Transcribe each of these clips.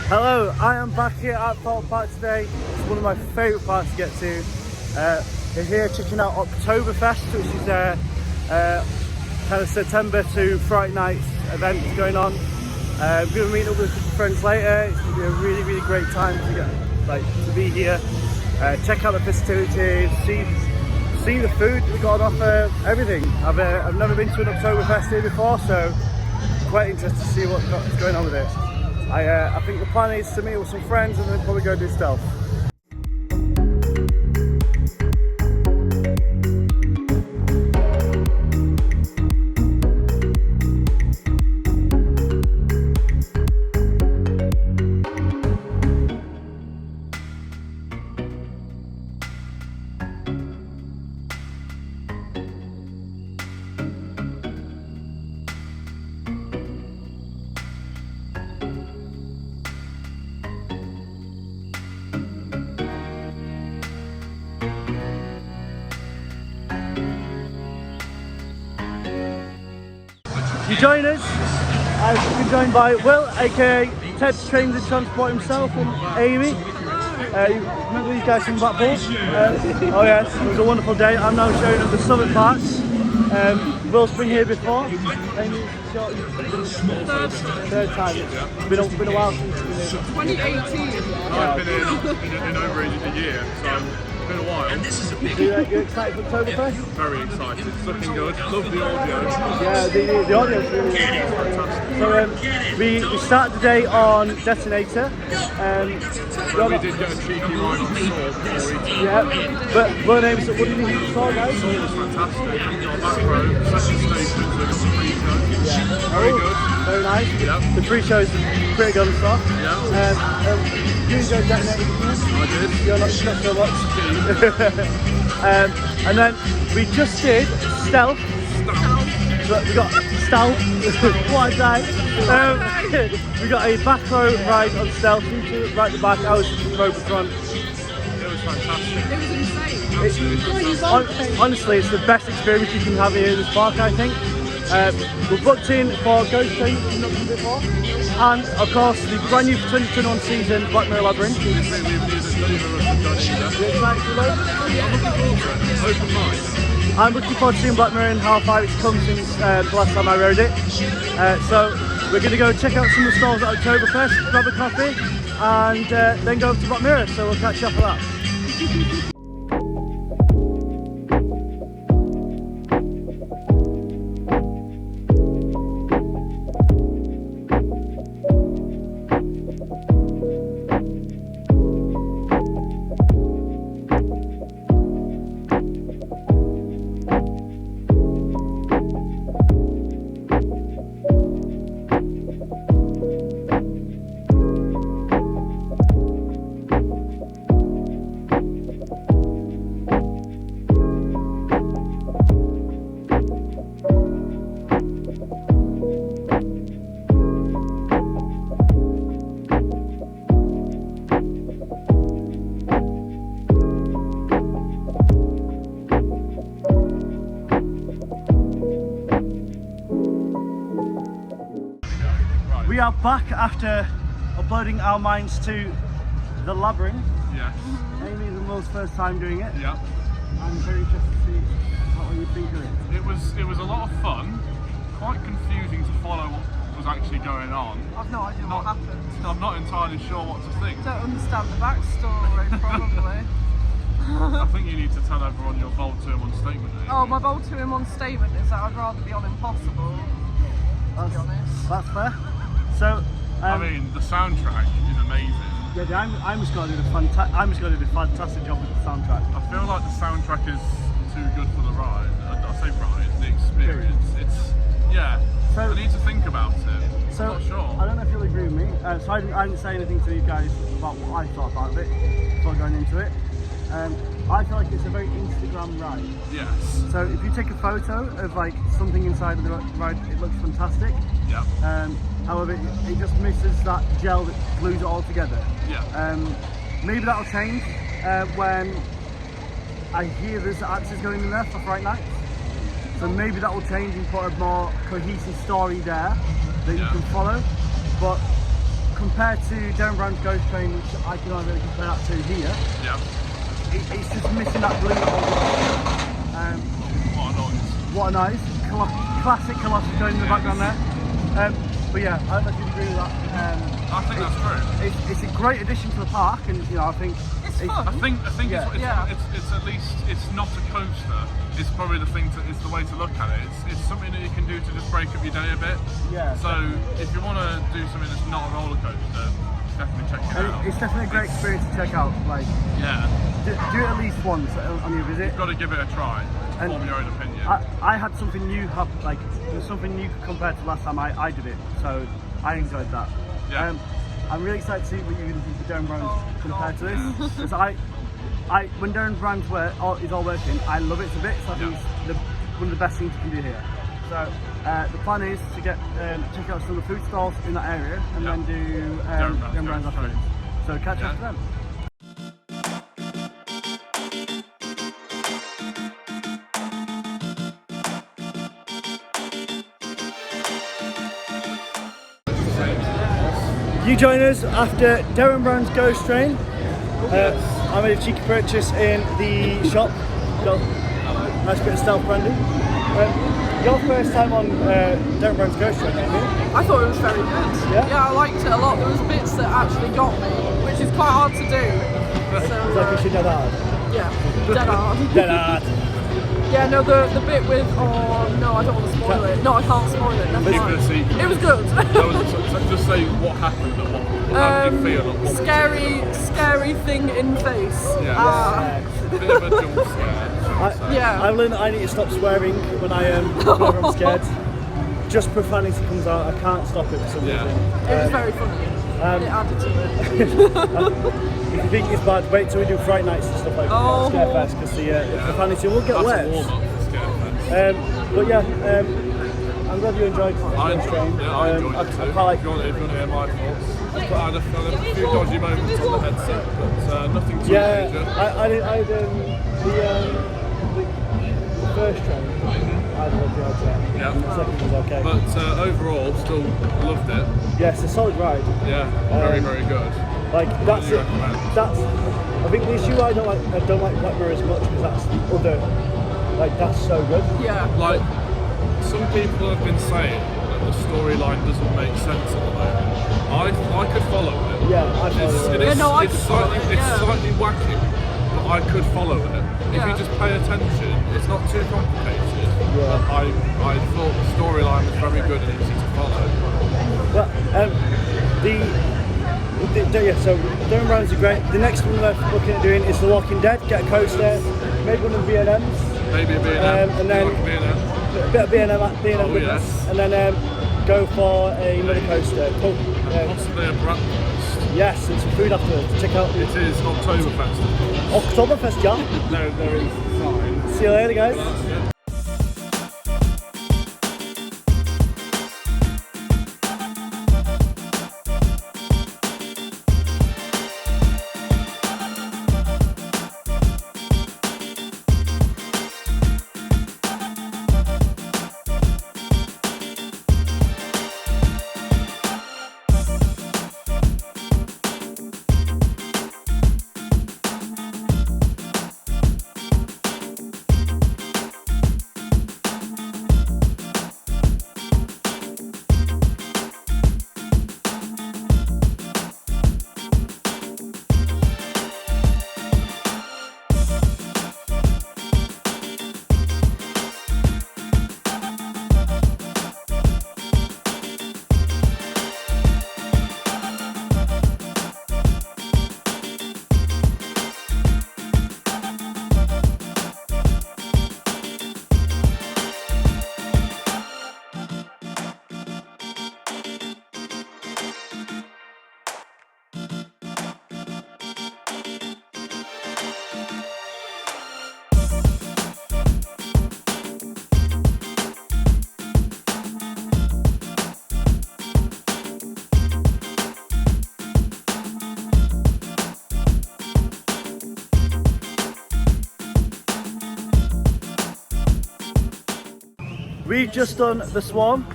Hello, I am back here at Thorpe Park today. It's one of my favourite parks to get to. We're here checking out Oktoberfest, which is kind of September to Friday night event going on. We're going to meet up with a couple of friends later. It's going to be a really, really great time to be here. Check out the festivities, see the food we got on offer, everything. I've never been to an Oktoberfest here before, so I'm quite interested to see what's going on with it. I think the plan is to meet with some friends and then probably go do stealth. You join us. I've been joined by Will, aka Ted Trains and Transport himself, and Amy. Remember these guys from Blackpool? Oh yes, it was a wonderful day. I'm now showing them the southern parts. Will's been here before. Amy, third time. It's been a while since you've been here. 2018. I've been in over a year, so. Been a while. You're excited for Oktoberfest? Very excited. It's looking good. Love the audio. Yeah, the audio's really fantastic. So we start the day on Detonator. We did get a cheeky ride on Thorpe. Yeah, but what did you think of Thorpe, guys? Thorpe was fantastic. We got a back row, second station, so we got some pre-show. Yeah. Very good. Very nice. Yeah. The pre-show's pretty good and stuff. Yeah. You enjoyed Detonator? I did. You're not so much. And then we just did stealth. But we got stealth. What a day. We got a back row ride on stealth. You two right at the back. I was in the row at the front. It was fantastic. It was insane. Honestly, it's the best experience you can have here in this park, I think. We're booked in for Ghost Train, which we've not done before, and of course the brand new 2021 season Black Mirror Labyrinth. I'm looking forward to seeing Black Mirror and how far it's come since the last time I rode it. So we're going to go check out some of the stalls at Oktoberfest, grab a coffee, and then go over to Black Mirror. So we'll catch you after that. We are back after uploading our minds to the Labyrinth. Yes. Amy's and Will's first time doing it. Yeah. I'm very interested to see what you think of it. It was a lot of fun. Quite confusing to follow what was actually going on. I've no idea what happened. I'm not entirely sure what to think. Don't understand the backstory, probably. I think you need to tell everyone your bold 2-in-1 statement. Oh, my bold 2-in-1 statement is that I'd rather be on Impossible, to be honest. That's fair. So, I mean, the soundtrack is amazing. Yeah, I'm just going to do a fantastic job with the soundtrack. I feel like the soundtrack is too good for the ride. I say ride, the experience. It's So, I need to think about it. So, I'm not sure. I don't know if you'll agree with me. So I didn't say anything to you guys about what I thought about it before going into it. I feel like it's a very Instagram ride. Yes. So if you take a photo of like something inside of the ride, it looks fantastic. Yeah. However, it just misses that gel that glues it all together. Yeah. Maybe that'll change when I hear there's actors going in there for Fright Nights. So maybe that will change and put a more cohesive story there that you can follow. But compared to Darren Brown's Ghost Train, which I can only really compare that to here, Yeah. it's just missing that blue that What a noise. what a noise. Classic Colossus Train in the background there. But yeah, I don't know if you agree with that. I think that's true. It's a great addition to the park, and you know, I think It's fun. I think Yeah. it's at least it's not a coaster. It's probably the the way to look at it. It's something that you can do to just break up your day a bit. Yeah. So if you want to do something that's not a roller coaster, definitely check it out. it's definitely a great experience to check out. Like, Yeah, do it at least once on your visit. you've got to give it a try. And Form your own opinion. I had something new happen, like there's something new compared to last time I did it, so I enjoyed that. Yeah. I'm really excited to see what you're going to do for Darren Brown's compared to this, because when Darren Brown's is all working, I love it a bit. So I think it's one of the best things you can do here. So the plan is to check out some of the food stalls in that area, and then do Darren Brown's afterwards. So catch up to them. You join us after Darren Brown's Ghost Train. I made a cheeky purchase in the shop. Got a nice bit of stealth brandy. Your first time on Darren Brown's Ghost Train, maybe? I thought it was very good. Yeah? I liked it a lot. There was bits that actually got me, which is quite hard to do. It's So, like you should know that. yeah, dead hard. Dead hard. Yeah, no, the bit with, oh no, I don't want to spoil it. No, I can't spoil it. Never Keep it a mind. secret. It was good. So just say what happened at what point. How did you feel at what Scary thing in face. Yeah. Ah. Bit of a jump scare. Yeah. I've learned that I need to stop swearing whenever I'm scared. Just profanity comes out, I can't stop it for some Yeah. reason. It was very funny. It added to it. If you think it's bad, wait till we do Fright Nights and stuff like that. Oh. Scarefest, because the profanity will get That's a worse. warm-up for Scarefest. But yeah, I'm glad you enjoyed the I train. enjoyed it too. I quite like If you want to hear my thoughts, I had a few dodgy moments on the headset, but nothing too major. I did the first train. I loved the headset. Yeah. And the second was okay. But overall, still loved it. Yeah, it's a solid ride. Yeah, very good. Like that's Highly it. recommend. I think the issue I don't like Black Mirror as much because that's the other. Like that's so good. Yeah. Like, some people have been saying that the storyline doesn't make sense at the moment. I could follow it. Yeah, I follow it. Yeah, no, I it's could follow slightly, it, yeah. It's slightly wacky, but I could follow it. If Yeah. you just pay attention, it's not too complicated. Yeah. I thought the storyline was very good and easy to follow. Well, so Darren Brown's are great. The next one we're looking at doing is The Walking Dead. Get a coaster, maybe one of the B&Ms. Maybe a B&M. And then like a B&M. a bit of B&M Oh, goodness. yes. And then go for another coaster. Possibly a breakfast. Yes, and some food afterwards. Check out It is Oktoberfest. Oktoberfest, yeah. There is a sign. See you later, guys. That's it. We've just done the Swan.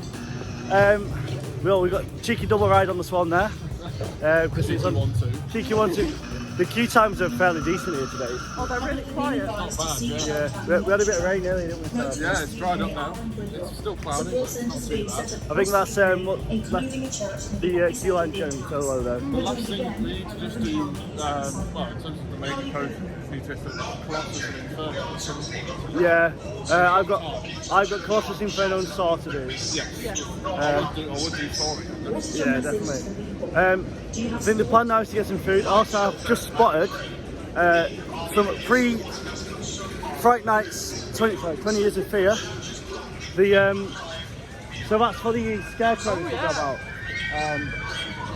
We've got a cheeky double ride on the Swan there. because it's on cheeky 1-2. The queue times are fairly decent here today. Oh, they're really quiet. Not bad, yeah. Yeah, we had a bit of rain earlier, didn't we? So Yeah, it's dried up now. It's still cloudy. It's not too bad. I think that's what left the queue line going so low though. The last thing we need to just do, well, in terms of the major potions, we need to hit the Colossus and Inferno. Yeah, I've got Colossus Inferno and Saw to do. Yes. I would do Thorpe. Yeah, definitely. I think the plan now is to get some food. Also, I've just spotted some free Fright Nights 20 Years of Fear. So that's for the scarecrows to job out.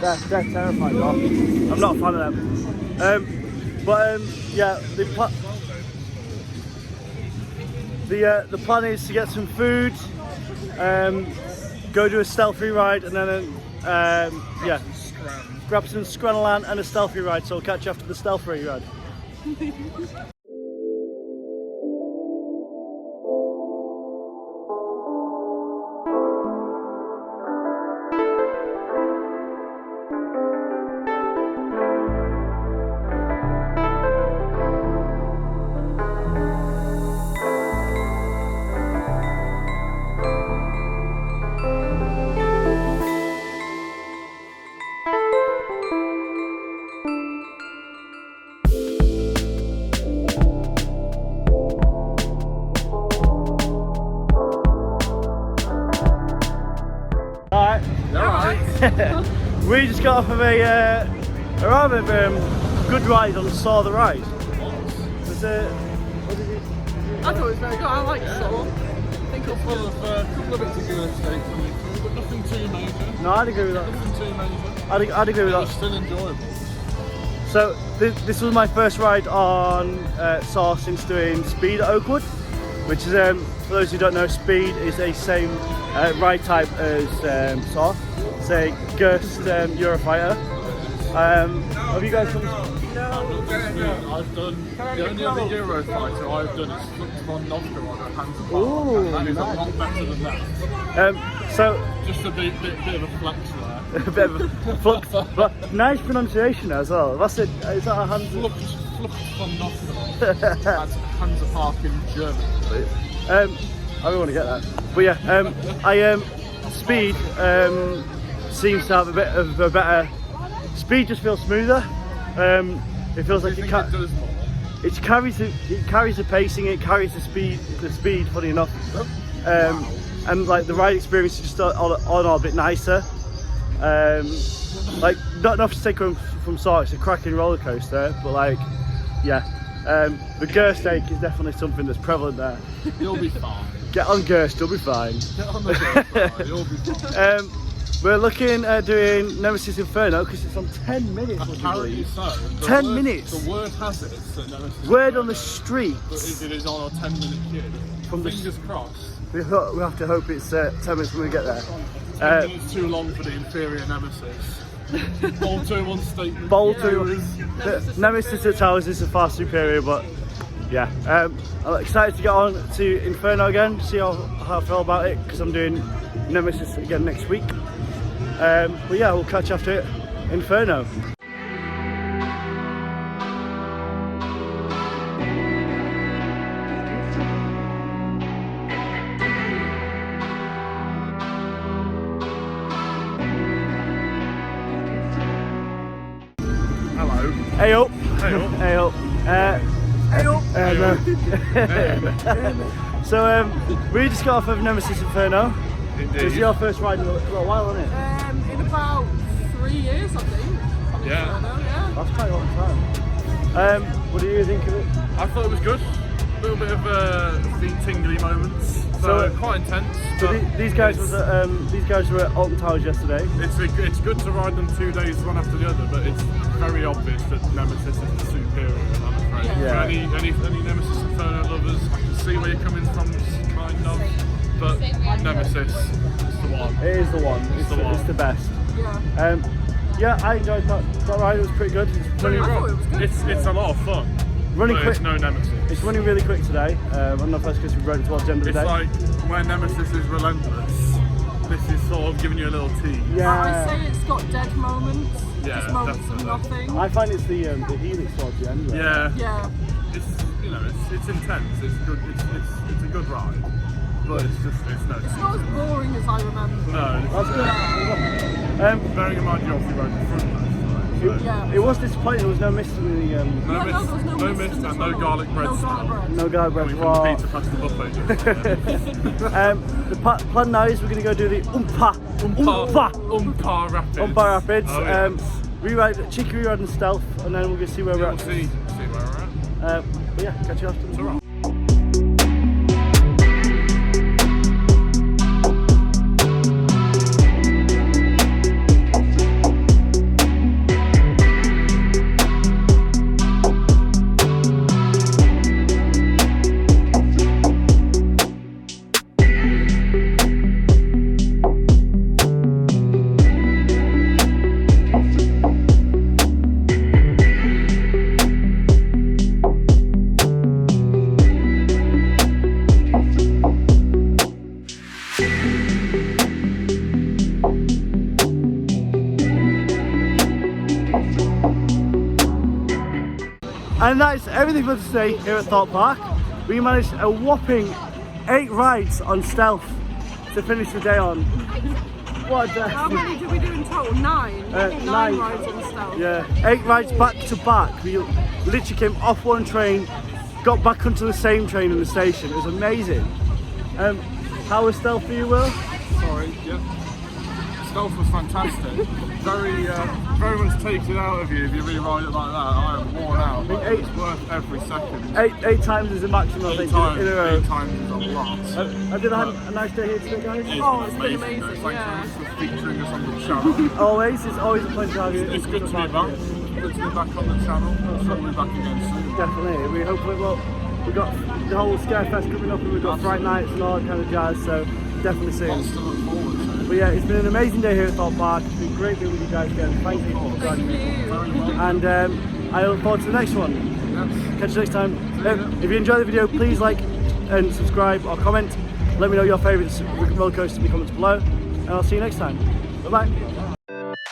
They're terrifying. I'm not a fan of them. Yeah, the plan is to get some food, go do a stealthy ride, and then yeah, grab some Scrannolan and a stealthy ride. So I'll catch you after the stealthy ride. We just got off of a rather good ride on Saw the Ride. What did you? I thought it was very good. I like Saw. I think it was Well, a couple of bits of good mistakes coming through, but nothing too major. No, I'd agree with that. Nothing too major. I'd agree with It's that. still enjoyable. So this was my first ride on Saw since doing Speed at Oakwood, which is for those who don't know, Speed is the same ride type as Saw. It's a Ghost Eurofighter. Have you guys done? I've done the only other Eurofighter I've done is from Novgorod at Hansa Park. Ooh, And that is nice. a lot better than that. So Just a bit of a flex there. a bit of a flux, but nice pronunciation as well. That's it. Is that a hand? Flux from Novgorod. That's Hansa Park in Germany. I really want to get that. But yeah, Speed seems to have a bit of a better. Speed just feels smoother. It feels like it does more. it carries the pacing, it carries the speed. Funny enough, and like the ride experience is just on a bit nicer. Like not enough to take from Saw. It's a cracking roller coaster, but like yeah, the Gerst ache is definitely something that's prevalent there. You'll be fine. Get on Gerst, you'll be fine. Get on the Gerst, you'll be fine. We're looking at doing Nemesis Inferno because it's on 10 minutes. Apparently so. 10 minutes. The word has it that Nemesis Word Inferno, on the street. but it is on a 10-minute queue. From the Fingers crossed. We have to hope it's 10 minutes when we get there. 10 minutes too long for the inferior Nemesis. Bold 2-1 statement. Bold to Nemesis at Towers is a far superior, but yeah. I'm excited to get on to Inferno again, see how I feel about it because I'm doing Nemesis again next week. But yeah, we'll catch after Inferno. Hello. Hey up. Hey up. Hey up. So we just got off of Nemesis Inferno. Indeed. It's your first ride in a little while, isn't it? in about 3 years, I think. Yeah. Yeah. That's quite a long time. What do you think of it? I thought it was good. A little bit of feet tingly moments. So quite intense. So but these guys were at Alton Towers yesterday. It's good to ride them 2 days one after the other, but it's very obvious that Nemesis is the superior, I'm afraid. Yeah. For any Nemesis Inferno lovers, I can see where you're coming from, kind of, but Nemesis is the one. It is the one. It's the best. Yeah. Yeah, I enjoyed that ride. It was pretty good. Don't get me wrong, it was good. it's a lot of fun. Running but quick. It's no Nemesis. It's running really quick today. I don't know if that's because we rode it towards the end of the It's day. like where Nemesis is relentless. This is sort of giving you a little tease. Yeah. I say it's got dead moments. Yeah, just moments of definitely. nothing. I find it's the helix towards the end. Yeah. Yeah. It's intense. It's good. It's a good ride, but it's It's not as boring as I remember. No. That's good. Bearing in mind you obviously rode the front most of the way. Yeah. It was disappointing. There was no mist in the Yeah, there was no no mist mist in the and no tunnel. garlic bread No smell. garlic bread. no guy bread. Coming from the pizza past the buffet. The plan now is we're going to go do the Oompah Rapids. Oompah Rapids. Oh, yes. Cheeky reride and stealth, and then we'll go see where we're We'll at. see where we're at. But yeah, catch you after. It's alright. And that's everything for today here at Thorpe Park. We managed a whopping 8 rides on stealth to finish the day on. What a How many did we do in total? 9? 9 9. rides on stealth. Yeah, 8 rides back to back. We literally came off one train, got back onto the same train in the station. It was amazing. How was stealth for you, Will? Sorry, yeah. Stealth was fantastic. Very much takes it out of you if you really ride it like that. I am worn out. It's worth every second. 8 times is the maximum, I think, in a row. 8 times is a lot. Have you had a nice day here today, guys? Oh, it's been amazing, Thanks yeah. very much for featuring us on the channel. Always, it's always a pleasure to have you. It's good to be back. Good to be back on the channel. We'll be back again soon. Definitely. We hopefully, well, we've got the whole Scarefest coming up, and we've got Fright Nights and all that kind of jazz, so definitely soon. Lots to look forward to. But yeah, it's been an amazing day here at Thorpe Park. It's been great being with you guys again. Thank you for joining me. And I look forward to the next one. Yes. Catch you next time. If you enjoyed the video, please like and subscribe or comment. Let me know your favourite roller coaster in the comments below. And I'll see you next time. Bye bye.